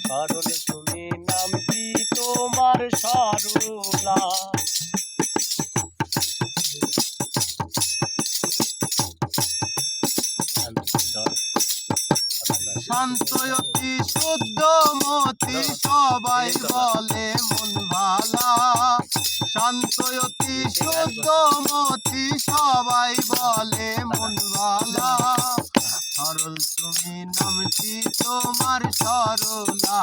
সরল তুমি নামটি তোমার সরলা। শান্তয়তি শুদ্ধমতি সবাই বলে মন ভালা। শান্তয়তি শুদ্ধমতি সবাই বলে মন ভালা। সরল তুমি নামটি তোমার সরলা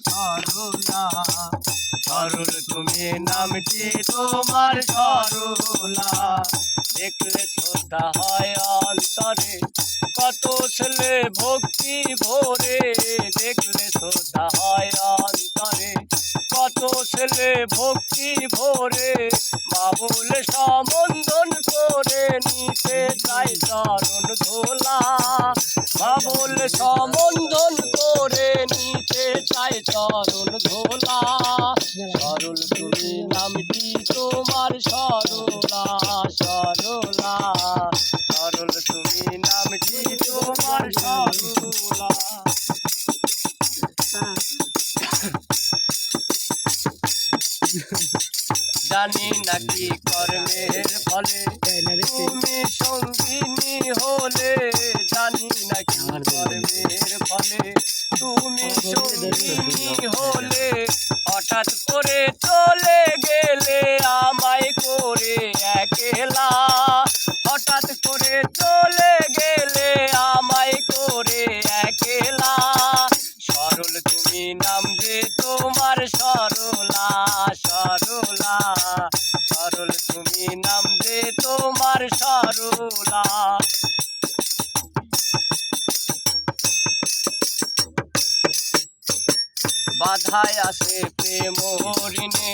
সরলা। সরল তুমি নামটি তোমার সরলা। দেখলে শ্রদ্ধা হয় অন্তরে কত ছেলে ভক্তি ভরে। দেখলে শ্রদ্ধা হয় অন্তরে কত ছেলে ভক্তি ভরে। মা বলে সম্বোধন করে নিতে চাই চরণ ধোলা। মা বলে সম্বোধন করে নিতে চাই চরণ ধোলা। সরল তুমি নামটি তোমার সরলা সরলা। সরল তুমি নামটি তোমার সরলা। জানি নাকি কর্মের ফলে তুমি সঙ্গিনী হলে। জানি নাকি কর্মের ফলে তুমি সঙ্গিনী হলে। হঠাৎ করে চলে গেলে আমায় করে একলা। হঠাৎ করে চলে গেলে আমায় করে একলা। সরল তুমি নাম যে তোমার সরলা সরলা। সরল তুমি নাম যে তোমার সরলা। বাধায় আসে প্রেম ঋণে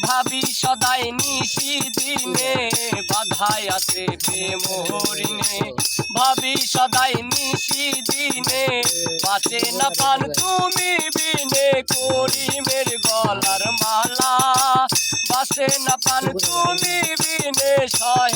ভাবি সদাই নিশি দিনে। বাধায় আসে প্রেম ঋণে ভাবি সদাই নিশি দিনে। বাঁচে না পান তুমি বিনে করিমের গলার মালা। বাঁচে না পান তুমি বিনে সহে